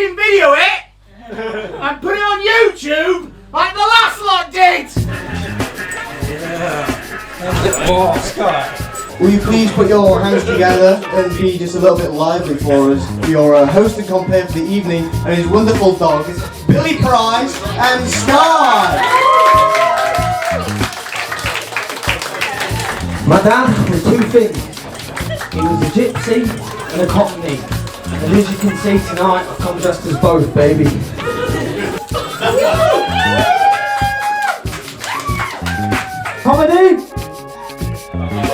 fucking video it and put it on YouTube like the last lot did! Oh, Skye. Will you please put your hands together and be just a little bit lively for us? For your host and compere for the evening and his wonderful dogs, Billy Price and Skye! My dad was two things. He was a gypsy and a cockney. And as you can see tonight, I've come dressed as both, baby. Comedy!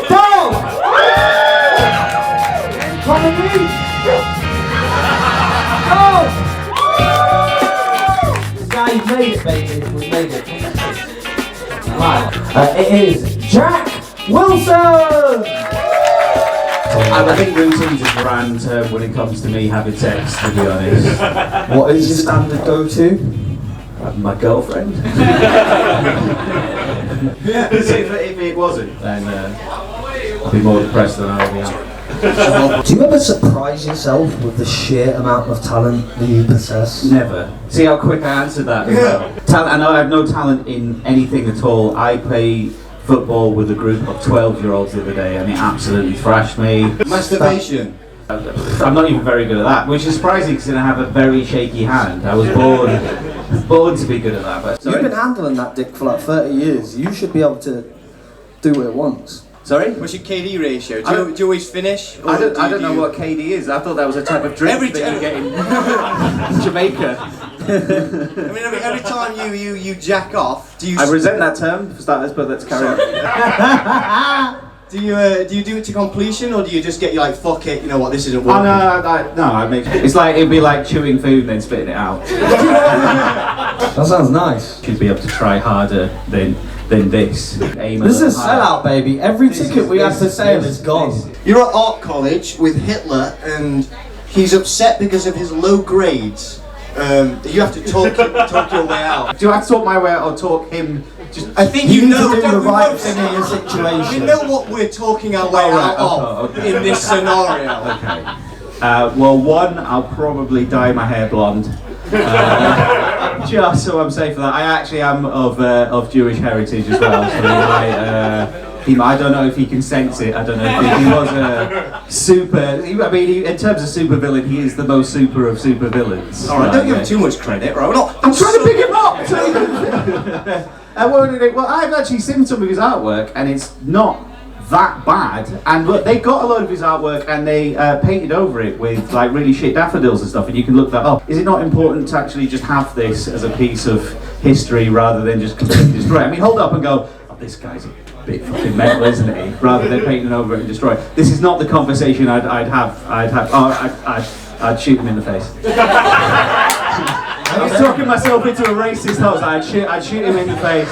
Go! Comedy! Go! Now you've made it, baby. We've made it. Right. It is Jack Wilson! I think routine's a grand term when it comes to me having sex, to be honest. What is your standard go-to? My girlfriend. if it wasn't, then I'd be more depressed than I would be now. Do you ever surprise yourself with the sheer amount of talent that you possess? Never. See how quick I answered that as well. I know I have no talent in anything at all. I play football with a group of 12-year-olds the other day and it absolutely thrashed me. Masturbation. I'm not even very good at that, which is surprising because I have a very shaky hand. I was born to be good at that. But You've been handling that dick for like 30 years. You should be able to do it once. Sorry? What's your KD ratio? Do you always finish? I don't know what KD is. I thought that was a type of drink that you get in Jamaica. I mean, every time you jack off, do you... I resent that term for starters, but let's carry on. Do you do it to completion, or do you just get like, fuck it, you know what, this isn't working? I make it's like it'd be like chewing food and then spitting it out. That sounds nice. Should be able to try harder than this. This is a sellout, baby. Every ticket we have for sale is gone. You're at art college with Hitler, and he's upset because of his low grades. You have to talk your way out. Do I have to talk my way out or talk him? I think you know the right thing in your situation. You know what we're talking our way out of in this scenario. Okay. Well, one, I'll probably dye my hair blonde. Just so I'm safe for that. I actually am of Jewish heritage as well, so I don't know if he can sense it. I don't know if he was a super. I mean, in terms of super villain, he is the most super of super villains. All right, don't give him too much credit, right? I'm trying to pick him up. Well, I've actually seen some of his artwork, and it's not that bad. And look, they got a load of his artwork and they painted over it with like really shit daffodils and stuff, and you can look that up. Is it not important to actually just have this as a piece of history rather than just completely destroy it? I mean, hold up and go, oh, this guy's a bit fucking mental, isn't he? Rather than painting over it and destroy it. This is not the conversation I'd shoot him in the face. I was talking myself into a racist host. I'd shoot him in the face.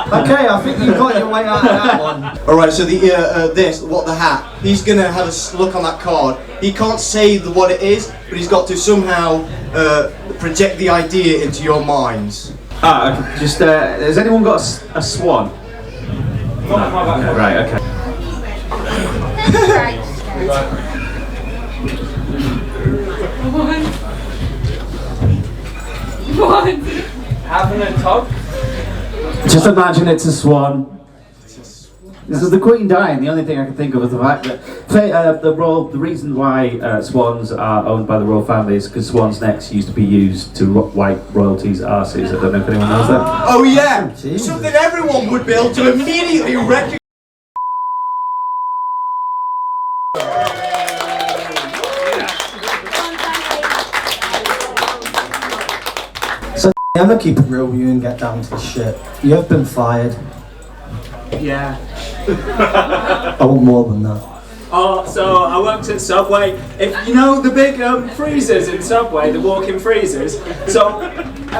Okay, I think you've got your way out of that one. Alright, so the hat, he's gonna have a look on that card. He can't say what it is, but he's got to somehow project the idea into your minds. Okay. Just, has anyone got a swan? No. Right, okay. One. Having a tug? Just imagine it's a swan. This is the Queen dying. The only thing I can think of is the fact that the reason why swans are owned by the royal family is because swans' necks used to be used to wipe royalties' arses. I don't know if anyone knows that. Oh yeah! Jesus. Something everyone would be able to immediately recognize. I'm gonna keep it real with you and get down to the shit. You have been fired. Yeah. I want more than that. Oh, so I worked at Subway. If you know the big freezers in Subway, the walk-in freezers. So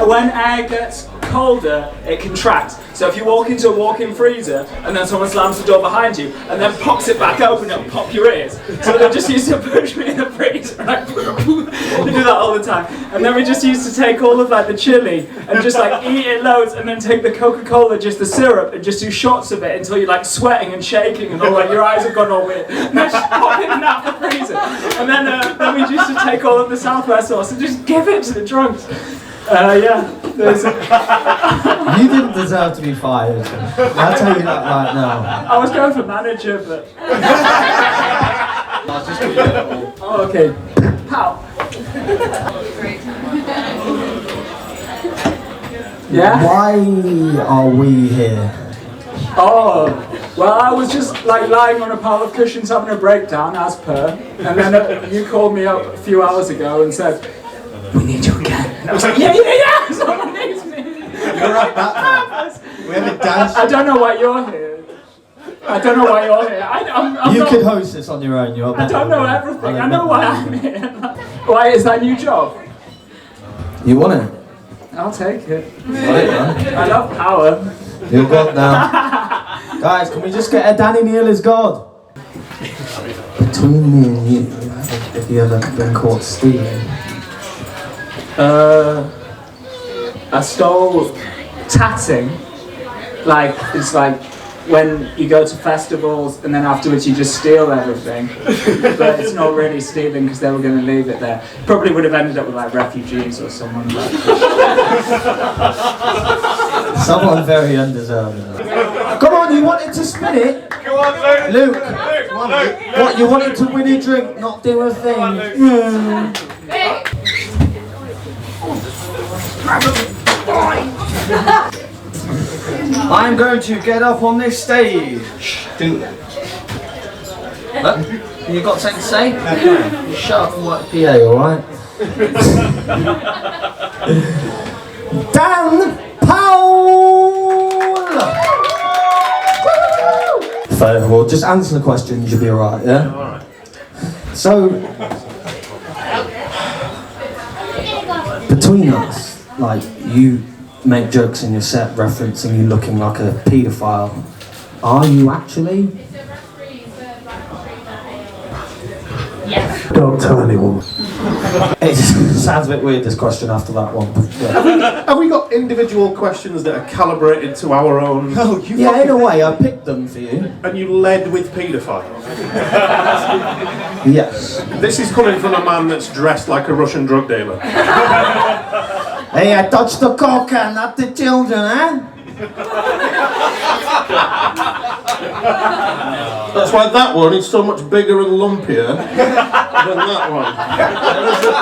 when air gets colder, it contracts. So if you walk into a walk-in freezer and then someone slams the door behind you and then pops it back open, it'll pop your ears. So they just used to push me in the freezer. They do that all the time. And then we just used to take all of like the chili and just like eat it loads, and then take the Coca-Cola, just the syrup, and just do shots of it until you're like sweating and shaking and all like your eyes have gone all weird. And then just pop it in and out the freezer. And then we used to take all of the Southwest sauce and just give it to the drunks. Yeah. You didn't deserve to be fired. I'll tell you that right now. I was going for manager, but... I'll just give you a little. Oh, okay. How? Yeah? Why are we here? Oh, well, I was just like lying on a pile of cushions having a breakdown, as per. And then you called me up a few hours ago and said, "We need you again." And I was like, yeah, someone needs me. You're at that. We have a dance. I don't know why you're here. I'm You not, could host this on your own. I don't know everything. I know why I'm here. Why is that new job? You want it? I'll take it. Got it, man. I love power. You're God now. Guys, can we just get a Danny Neal is God? Between me and you, have you ever been caught stealing? I stole tatting. Like, it's like when you go to festivals and then afterwards you just steal everything. But it's not really stealing because they were going to leave it there. Probably would have ended up with like refugees or someone like Someone very undeserving. Come on, you wanted to spin it? Go on, Luke. Luke, what, you wanted to win a drink, not do a thing? I'm going to get up on this stage. What? You got something to say? Shut up and work PA, alright? Dan Powell! Fair, well, just answer the questions, you'll be alright, yeah? Alright. So, between us, like, you make jokes in your set referencing you looking like a paedophile. Are you actually? Yes. Don't tell anyone. It sounds a bit weird, this question after that one. Yeah, Have we got individual questions that are calibrated to our own? No, you yeah, in a way, I picked them for you. And you led with paedophiles? Yes. This is coming from a man that's dressed like a Russian drug dealer. Hey, I touched the coca, not the children, eh? That's why that one is so much bigger and lumpier than that one.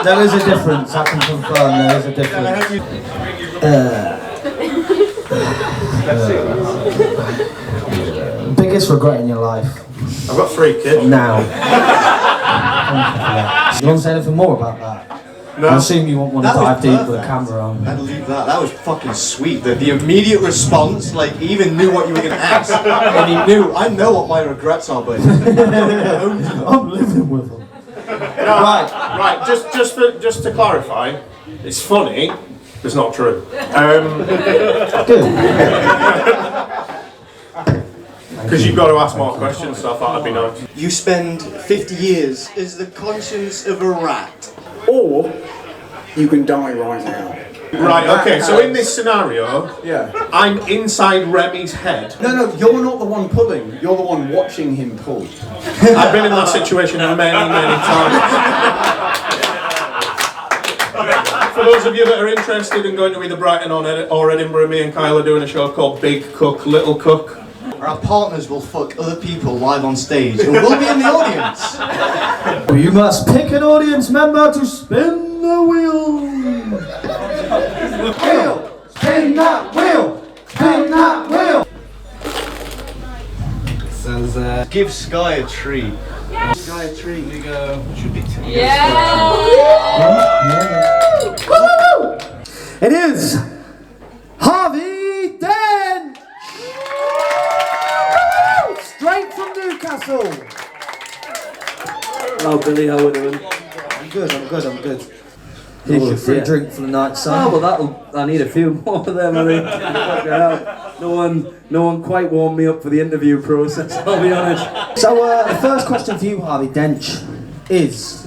There is a difference, I can confirm there is a difference. Biggest regret in your life? I've got 3 kids. Now. You want to say anything more about that? No. I assume you won't want to That was dive deep with a perfect. camera on. I'd leave that. That was fucking sweet. The immediate response, like, he even knew what you were going to ask. And he knew, I know what my regrets are, but I'm living with them. Right. Just to clarify, it's funny. It's not true. Good. Because you've got to ask more questions, so I thought that'd be nice. you spend 50 years as the conscience of a rat. Or you can die right now. Right, okay, so in this scenario, Yeah. I'm inside Remy's head. No, you're not the one pulling. You're the one watching him pull. I've been in that situation many times. For those of you that are interested in going to either Brighton or Edinburgh, me and Kyle are doing a show called Big Cook, Little Cook. Our partners will fuck other people live on stage, and we'll be in the audience. You must pick an audience member to spin the wheel. Wheel! Spin that wheel! Spin that wheel! Says, give Skye a treat. Skye a treat. Here you go. Should be It is Harvey Dent! Straight from Newcastle! Hello Billy, how are we doing? I'm good. Here's your free drink for the night, son. Oh well, I need a few more of them, I think. Fucking hell. No one quite warmed me up for the interview process, I'll be honest. So, the first question for you, Harvey Dent, is: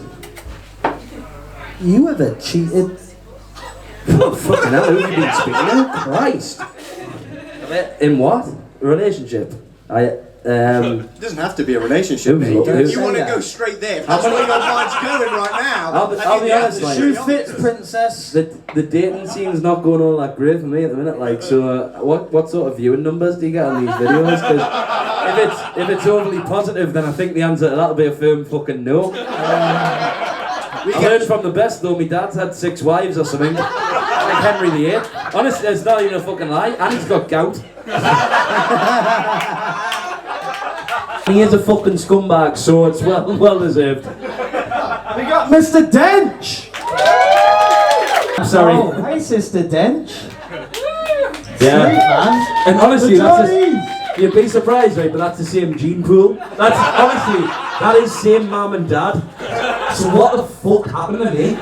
you ever cheated? Oh, fucking hell, who have you been speaking of? Christ. In what? A relationship? It doesn't have to be a relationship, mate. You want to go straight there. If that's where your mind's going right now. I'll be honest, The like, shoe fits, princess. the dating scene's not going all that great for me at the minute. Like, so what sort of viewing numbers do you get on these videos? Because if it's overly positive, then I think the answer to that'll be a firm fucking no. I heard from the best though. My dad's had 6 wives or something, like Henry VIII. Honestly, it's not even a fucking lie, and he's got gout. He is a fucking scumbag, so it's well deserved. We got Mr. Dench. I'm sorry. Oh, hey, Sister Dench. Yeah. Sweet, man. And honestly, Johnny. you'd be surprised, right? But that's the same gene pool. That's honestly, that is same mum and dad. So what the fuck happened to me?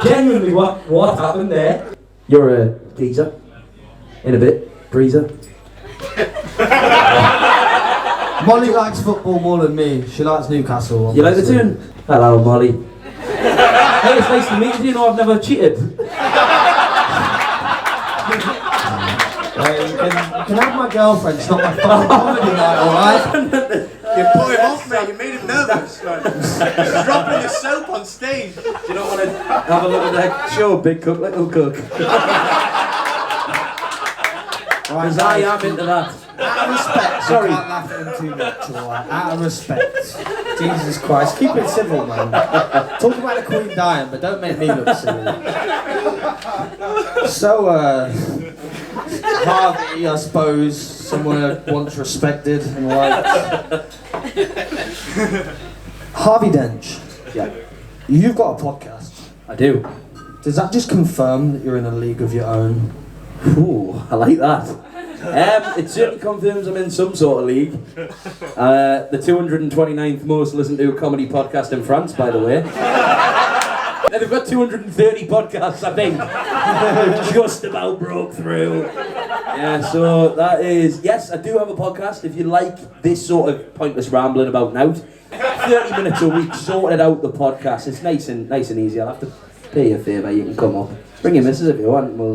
Genuinely, what happened there? You're a geezer. In a bit, breezer. Molly likes football more than me. She likes Newcastle. You like the tune? Hello, Molly. Hey, it's nice to meet you. You know, I've never cheated. You can have my girlfriend. It's not my fucking comedy night, alright? You put him off, mate. You made him nervous. He's dropping the soap on stage. You don't want to have a look at that show, Big Cook, Little Cook? Because I am into that. Out of respect, sorry. Can't laugh at him too much, alright? Out of respect. Jesus Christ, keep it civil, man. Talk about the Queen dying, but don't make me look silly. So, Harvey, I suppose, someone once respected and liked. Harvey Dench. Yeah. You've got a podcast. I do. Does that just confirm that you're in a league of your own? Ooh, I like that. It certainly confirms I'm in some sort of league. The 229th most listened to comedy podcast in France, by the way. They've got 230 podcasts, I think. Just about broke through. Yeah, so that is... Yes, I do have a podcast. If you like this sort of pointless rambling about now, 30 minutes a week, sorted out the podcast. It's nice and easy. I'll have to pay you a favour. You can come up. Bring your missus if you want. We'll...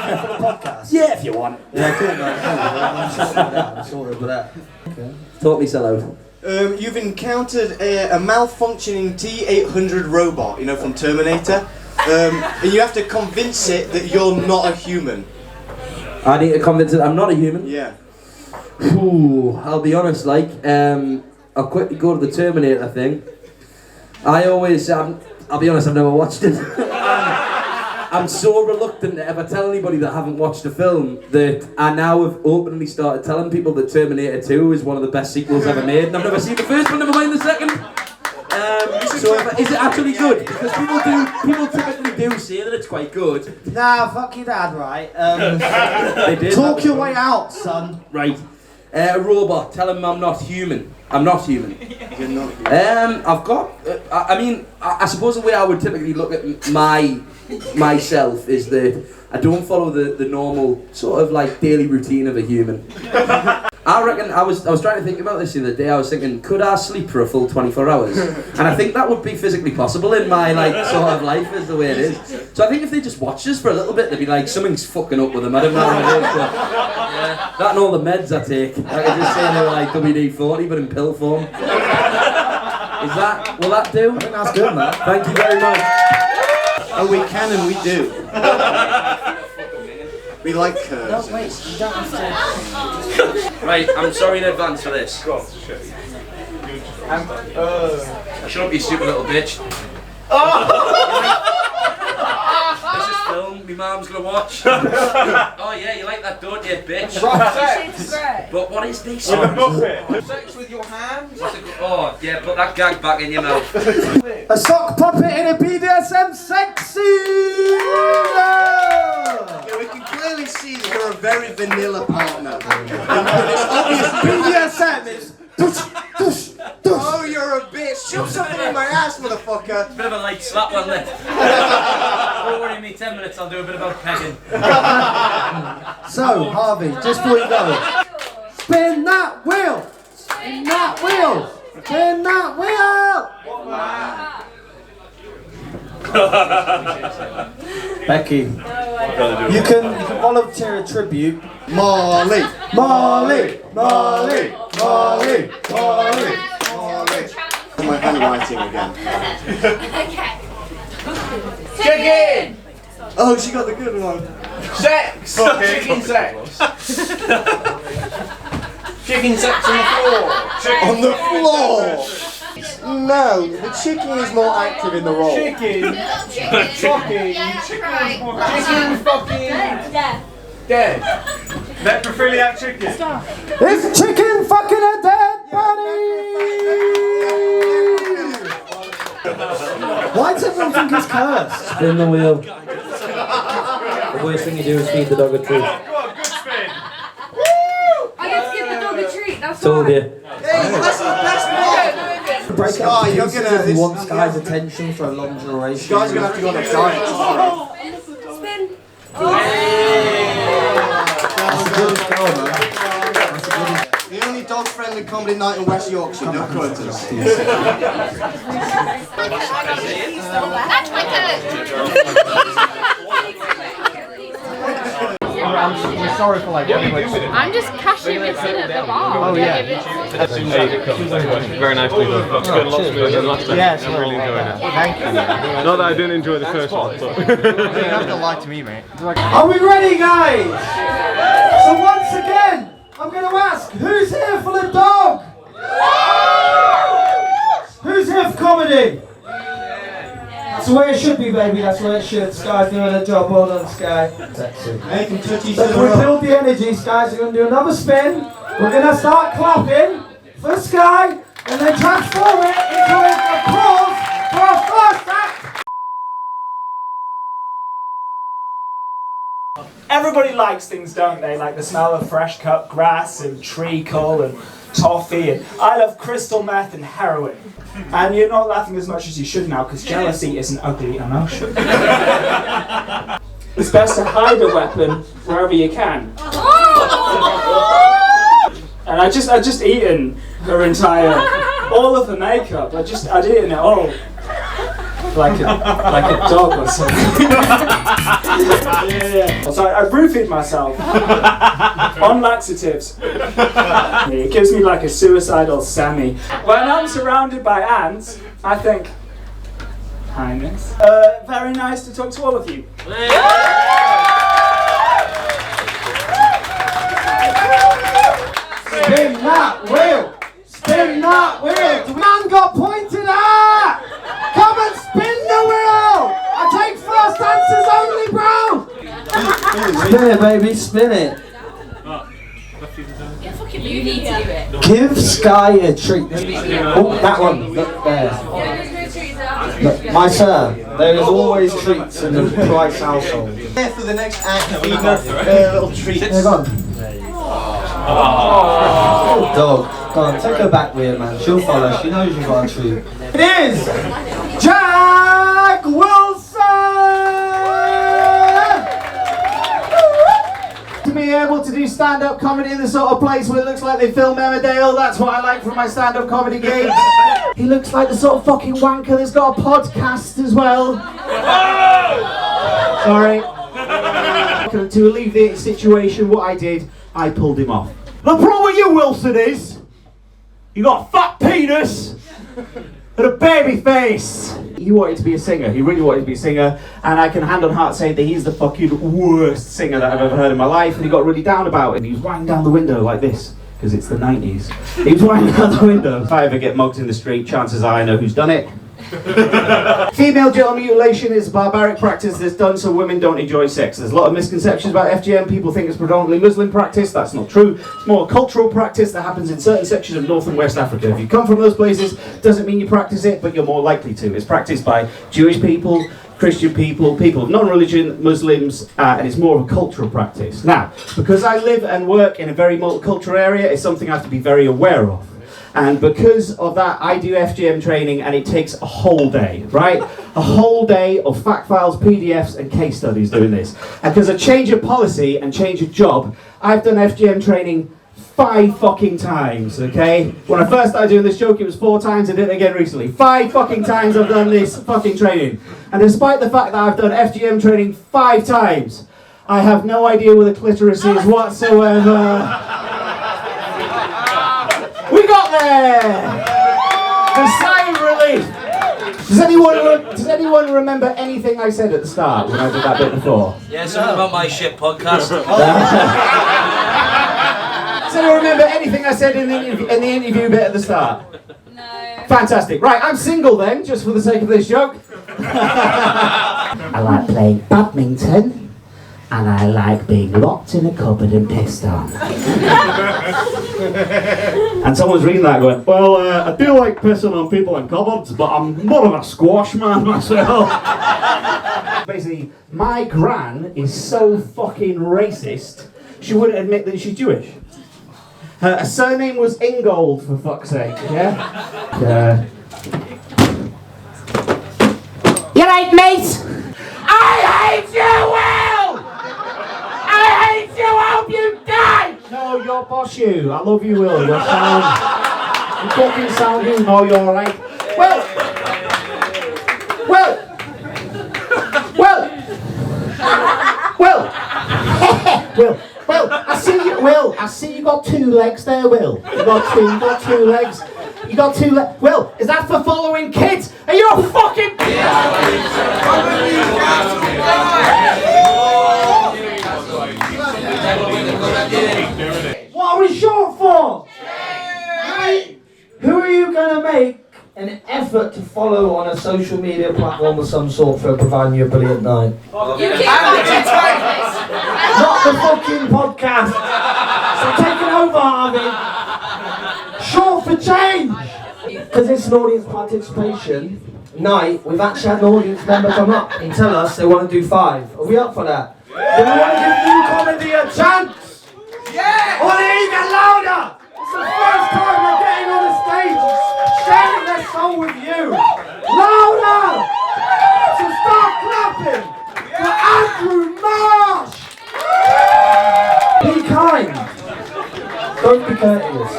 For the podcast? Yeah, if you want. Yeah, cool, man. I'm sorted with that. Okay. Totally sell out. You've encountered a malfunctioning T-800 robot, you know, from Terminator, and you have to convince it that you're not a human. I need to convince it I'm not a human. Yeah. Ooh, I'll be honest, like, I'll quickly go to the Terminator thing. I'll be honest, I've never watched it. I'm so reluctant to ever tell anybody that I haven't watched the film that I now have openly started telling people that Terminator 2 is one of the best sequels ever made, and I've never seen the first one, never mind the second. So is it actually good? Because people typically do say that it's quite good. Nah, fuck your dad, right? They did. Talk your way out, son. Right. A robot, tell him I'm not human. I'm not human. You're not human. I've got... I suppose the way I would typically look at myself is that I don't follow the normal sort of like daily routine of a human. I reckon I was trying to think about this the other day. I was thinking, could I sleep for a full 24 hours? And I think that would be physically possible in my like sort of life is the way it is. So I think if they just watched us for a little bit, they'd be like, something's fucking up with them. I don't know what it is. But, yeah, that and all the meds I take. I could just say they were like WD-40 but in pill form. Will that do? I think that's good, man. Thank you very much. Oh, we can and we do. We like curves. No, wait, you don't have to. Right, I'm sorry in advance for this. Shut up, you stupid little bitch. This is film, my mum's gonna watch. Oh yeah, you like that, don't you, bitch? But what is this? Sex with your hands? Oh yeah, put that gag back in your mouth. A sock puppet in a BDSM sexy! Yeah, we can clearly see that you're a very vanilla partner. It's obvious BDSM is Oh, you're a bitch! Shove something in my ass, motherfucker! Bit of a light slap on there. Don't worry me, 10 minutes, I'll do a bit about pegging. So, Harvey, just before you go, spin that wheel! Spin that wheel! Spin that wheel! Becky, you can volunteer a tribute Molly, Molly, Molly, Molly, Molly, Molly. My handwriting again. Okay. Chicken! Oh, she got the good one. Sex! Chicken sex! Chicken sex on the floor! On the floor! No, the chicken is more active in the role. Chicken! Fucking. Yeah, that's right. Chicken fucking dead! Necrophiliac chicken! Is chicken fucking a dead body? Why does everyone think it's cursed? Spin the wheel. The worst thing you do is feed the dog a treat. Go on, good spin! I get to give the dog a treat, that's Told right. you. Hey, that's the best one! Break Skye, up you're pieces gonna- if you want Skye's attention for a long duration. Guys are gonna have to go on a diet tomorrow. Spin. The only dog-friendly comedy night in West Yorkshire, no quotas. That's my turn. We're sorry for like I'm just cashing this in at the bar. Oh yeah. Very nicely done. It's going a lot smoother than last time. Yes, I'm really enjoying it. Thank you. Not that I didn't enjoy the first one, but... You don't have to lie to me, mate. Are we ready, guys? So once again, I'm going to ask, who's here for the dog? Who's here for comedy? That's the way it should be, baby. That's the way it should. Skye's doing a job. Well done, Skye. Sexy. Make them touch each Let's other up. rebuild the energy. Skye's going to do another spin. We're going to start clapping for Skye and then transform it into an applause for our first act. Everybody likes things, don't they? Like the smell of fresh cut grass and treacle and toffee. And I love crystal meth and heroin. And you're not laughing as much as you should now because jealousy is an ugly emotion. It's best to hide a weapon wherever you can. And I just eaten her entire, all of her makeup. I'd eaten it all. Like a dog or something. Yeah. So I roofied myself on laxatives. It gives me like a suicidal semi. When I'm surrounded by ants, I think, Highness. Very nice to talk to all of you. Spin that wheel! Spin that wheel! The man got pointed at! Come and spin the wheel! I take first answers only, bro! Spin it, baby, spin it. You need to do it. Give Skye a treat. Oh, that one. Look there. Look, my sir, there is always treats in the Price household. Here for the next act, feed her little treats. Here, go on. Oh, dog. Go on, take her back with her, man. She'll follow. She knows you've got a treat. It is Jack Wilson! To be able to do stand-up comedy in the sort of place where it looks like they film Emmerdale, that's what I like from my stand-up comedy gigs. He looks like the sort of fucking wanker that's got a podcast as well. Sorry. To alleviate the situation, what I did, I pulled him off. The problem with you, Wilson, is you got a fat penis and a baby face. He wanted to be a singer. He really wanted to be a singer, and I can hand on heart say that he's the fucking worst singer that I've ever heard in my life. And he got really down about it. And he was winding down the window like this because it's the 90s. He was winding down the window. If I ever get mugged in the street, chances are I know who's done it. Female genital mutilation is a barbaric practice that's done so women don't enjoy sex. There's a lot of misconceptions about FGM. People think it's predominantly Muslim practice. That's not true. It's more a cultural practice that happens in certain sections of North and West Africa. If you come from those places, doesn't mean you practice it, but you're more likely to. It's practiced by Jewish people, Christian people, people of non-religion, Muslims, and it's more of a cultural practice. Now, because I live and work in a very multicultural area, it's something I have to be very aware of. And because of that, I do FGM training, and it takes a whole day, right? A whole day of fact files, PDFs, and case studies doing this. And because I change a policy and change a job, I've done FGM training 5 fucking times, okay? When I first started doing this joke, it was 4 times. I did it again recently. 5 fucking times I've done this fucking training. And despite the fact that I've done FGM training 5 times, I have no idea where the clitoris is whatsoever. We got there! The sigh of relief. Does anyone remember anything I said at the start when I did that bit before? Yeah, something about my shit podcast. Does anyone remember anything I said in the interview bit at the start? No. Fantastic. Right, I'm single then, just for the sake of this joke. I like playing badminton. And I like being locked in a cupboard and pissed on. And someone's reading that going, well, I do like pissing on people in cupboards, but I'm more of a squash man myself. Basically, my gran is so fucking racist, she wouldn't admit that she's Jewish. Her surname was Ingold, for fuck's sake, yeah? You right, mate? I hate you, Will! I hate you, I hope you die! No, you're boss you. I love you, Will. You're sound. You fucking sound you. No, you're alright. Well, I see you, Will. I see you got 2 legs there, Will. You got two legs. You got 2 legs. Will, is that for following kids? Are you a fucking... What are we short for? Who are you going to make an effort to follow on a social media platform of some sort for providing you a brilliant night? You keep watching Not the fucking podcast. So taking over, Harvey. Short for change. Because it's an audience participation night, we've actually had an audience member come up and tell us they want to do 5. Are we up for that? Do we want to give new comedy a chance? Yeah! I want to hear it louder! It's the first time they're getting on the stage sharing their song with you! Louder! So start clapping for Andrew Marsh! Be kind. Don't be courteous.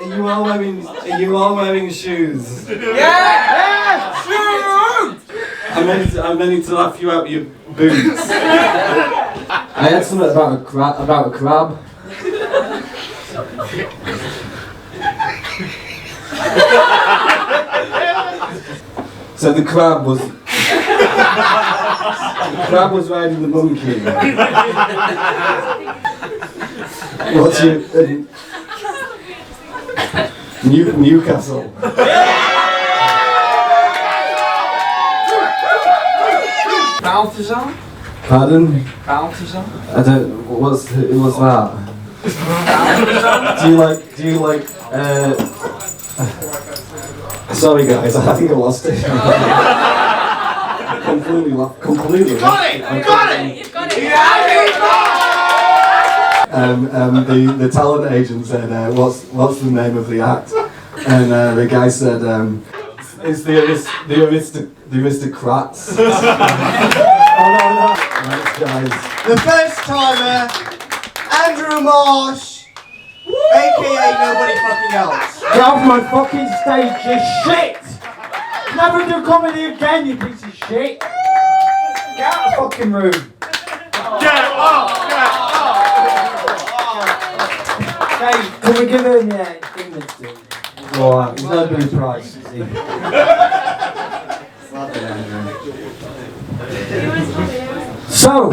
You are wearing shoes. Yeah! Shoot! I'm meant to laugh you out your boots. I had something about a crab. So the crab was riding the monkey. What's your Newcastle? Balthazar? Pardon? Balthazar? I don't. What's that? Do you like? Sorry guys, I think I lost it. Completely. Got it! You've got it. The talent agent said, "What's the name of the act?" And the guy said, "It's the aristocrats." Oh no! Thanks, guys. The first timer, Andrew Marsh, aka nobody fucking else. Get off my fucking stage, you shit! Never do comedy again, you piece of shit! Get out of the fucking room! Get up! Hey, can we give him dignity? Alright, he's no blue price, is he? So,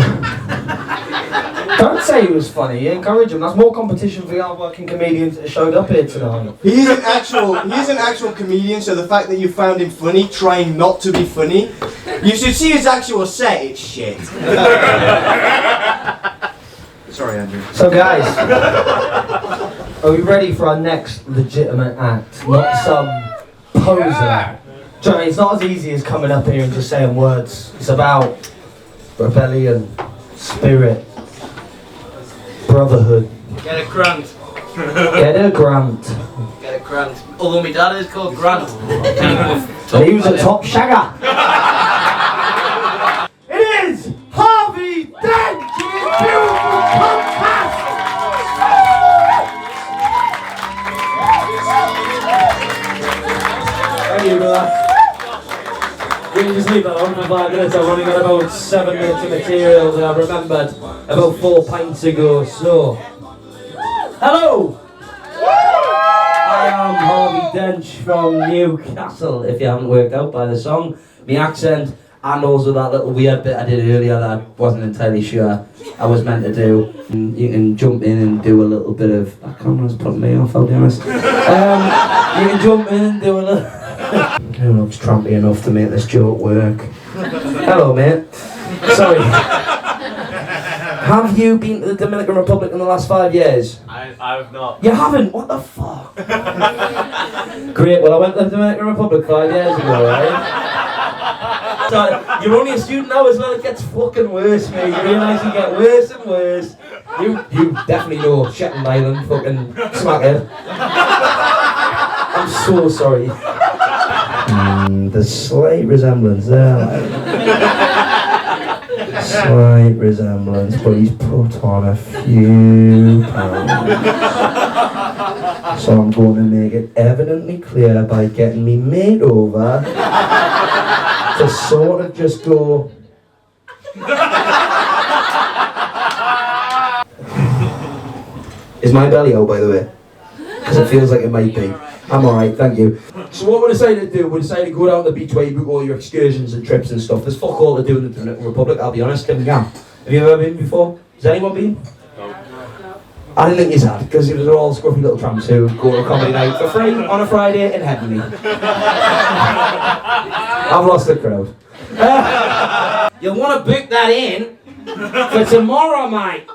don't say he was funny, encourage him. That's more competition for the hard-working comedians that showed up here tonight. He is an actual comedian, so the fact that you found him funny, trying not to be funny, you should see his actual set, it's shit. Sorry, Andrew. So guys, are we ready for our next legitimate act? Not some poser. Do you know, it's not as easy as coming up here and just saying words. It's about rebellion, spirit, brotherhood. Get a grant. Get a grant. Get a grant. Although my dad is called Grant. And he was a top shagger. It is Harvey Dench's beautiful podcast. Thank you, brother. We can just leave that on for 5 minutes. I've only got about 7 minutes of material that I remembered about 4 pints ago. So, hello! I am Harvey Dench from Newcastle, if you haven't worked out by the song, my accent, and also that little weird bit I did earlier that I wasn't entirely sure I was meant to do. You can jump in and do a little bit of... That camera's putting me off, I'll be honest. You can jump in and do a little... Who looks trampy enough to make this joke work? Hello, mate. Sorry. Have you been to the Dominican Republic in the last 5 years? I've not. You haven't? What the fuck? Great, well I went to the Dominican Republic 5 years ago, right? So, you're only a student now as well, it gets fucking worse, mate. You realise you get worse and worse. You definitely know Shetland Island, fucking smackhead. I'm so sorry. There's slight resemblance there. Slight resemblance, but he's put on a few pounds. So I'm going to make it evidently clear by getting me made over to sort of just go... Is my belly out, by the way? Because it feels like it might be. I'm alright, thank you. So what we decided to do, we decided to go down the beach where you book all your excursions and trips and stuff. There's fuck all to do in the Dominican Republic, I'll be honest. Have you ever been before? Has anyone been? No. I didn't think you had, because they're all scruffy little tramps who go to a comedy night for free on a Friday in Headingley. I've lost the crowd. You'll want to book that in for tomorrow, mate.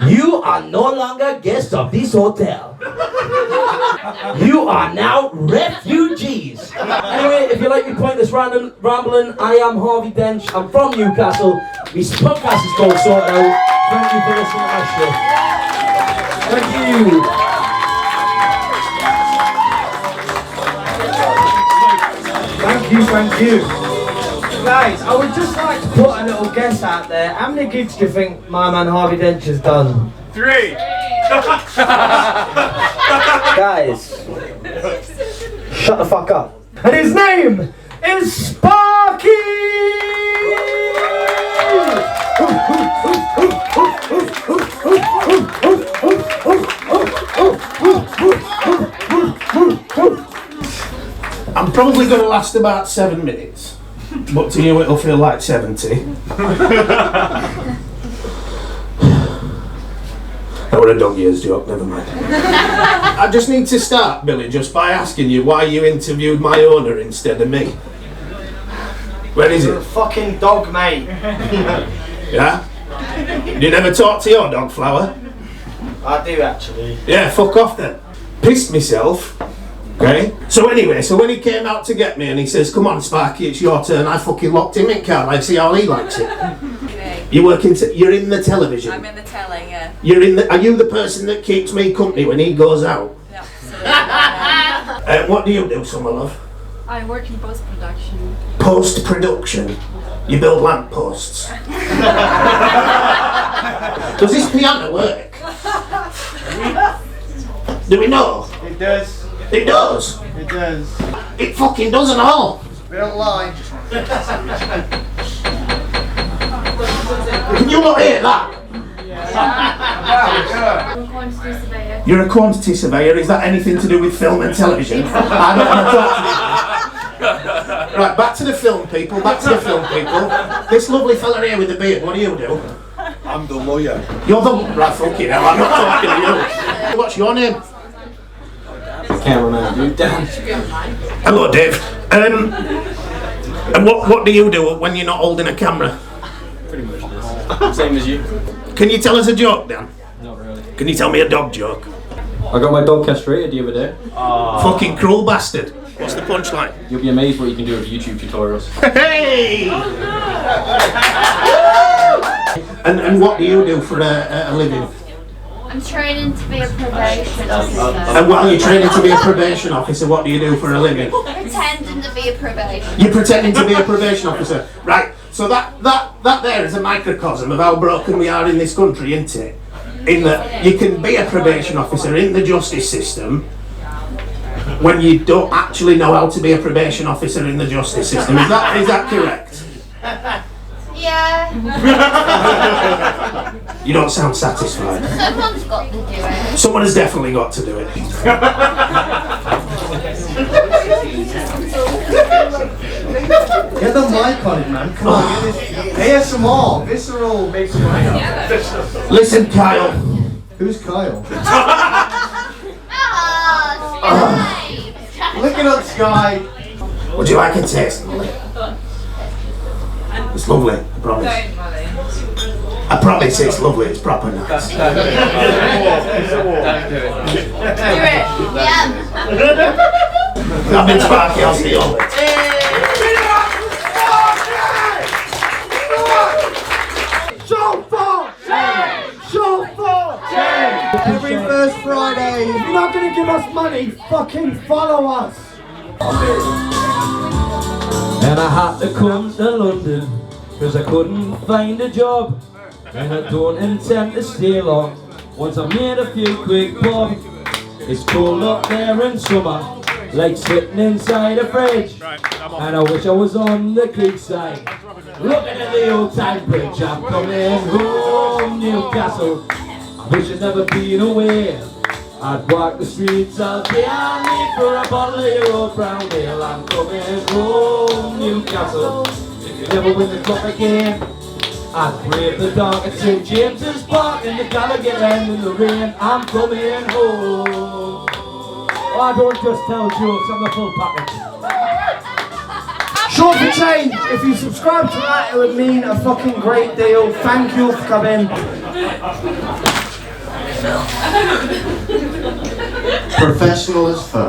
You are no longer guests of this hotel. You are now refugees. Anyway, if you like me pointless rambling, I am Harvey Dench. I'm from Newcastle. This podcast is called Sort Out. Thank you for listening to my show. Thank you. Thank you. Guys, I would just like to put a little guess out there. How many gigs do you think my man Harvey Dench has done? 3! Guys, shut the fuck up. And his name is Sparky! I'm probably going to last about 7 minutes, but to you it'll feel like 70. That were a dog years joke, never mind. I just need to start, Billy, just by asking you why you interviewed my owner instead of me. Where is You're a it? fucking dog, mate. Yeah? You never talk to your dog, Flower? I do, actually. Yeah, fuck off then. Pissed myself. Okay? So anyway, when he came out to get me and he says, come on Sparky, it's your turn, I fucking locked him in, can't I? See how he likes it. You're in the television. I'm in the telly, yeah. Are you the person that keeps me company when he goes out? Yeah, absolutely. What do you do, summer love? I work in post-production. Post-production? You build lamp posts? Does this piano work? Do we know? It does. It does? It does. It fucking doesn't all. We don't lie. Can you not hear that? I'm a quantity surveyor. You're a quantity surveyor. Is that anything to do with film and television? I don't want to talk to you. Right, back to the film people. This lovely fella here with the beard, what do you do? I'm the lawyer. You're the... Right, fucking hell, I'm not talking to you. What's your name? Cameraman, you Dan. Hello, Dave. And what do you do when you're not holding a camera? Pretty much this. Same as you. Can you tell us a joke, Dan? Not really. Can you tell me a dog joke? I got my dog castrated the other day. Fucking cruel bastard. What's the punchline? You'll be amazed what you can do with YouTube tutorials. Hey! And what do you do for a living? I'm training to be a probation officer. And while you're training to be a probation officer, what do you do for a living? Pretending to be a probation. You're pretending to be a probation officer. Right, so that there is a microcosm of how broken we are in this country, isn't it? In that you can be a probation officer in the justice system, when you don't actually know how to be a probation officer in the justice system. Is that correct? Yeah. You don't sound satisfied. Someone's got to do it. Someone has definitely got to do it. Get the mic on it, man. Come on, get this. ASMR, visceral, make some money up. Listen, Kyle. Who's Kyle? Oh, Look it up, Skye. Would you like a taste? It's lovely, I promise. I promise it's lovely, it's proper nice. do it. Yeah. I've been Sparky, I'll see you all later. Every first Friday. If you're not gonna give us money, fucking follow us. And I had to come to London, cause I couldn't find a job. And I don't intend to stay long, once I made a few quick bob. It's cold up there in summer, like sitting inside a fridge. And I wish I was on the quayside, looking at the old time bridge. I'm coming home, Newcastle, I wish I'd never been away. I'd walk the streets out behind me for a bottle of your old brown ale. I'm coming home, Newcastle, if you never win the cup again. I'd brave the dark at St. James's Park in the Gallagher end in the rain. I'm coming home. Oh, I don't just tell jokes, I'm the full package. Short for change, if you subscribe to that, it would mean a fucking great deal. Thank you for coming. Professional as fuck.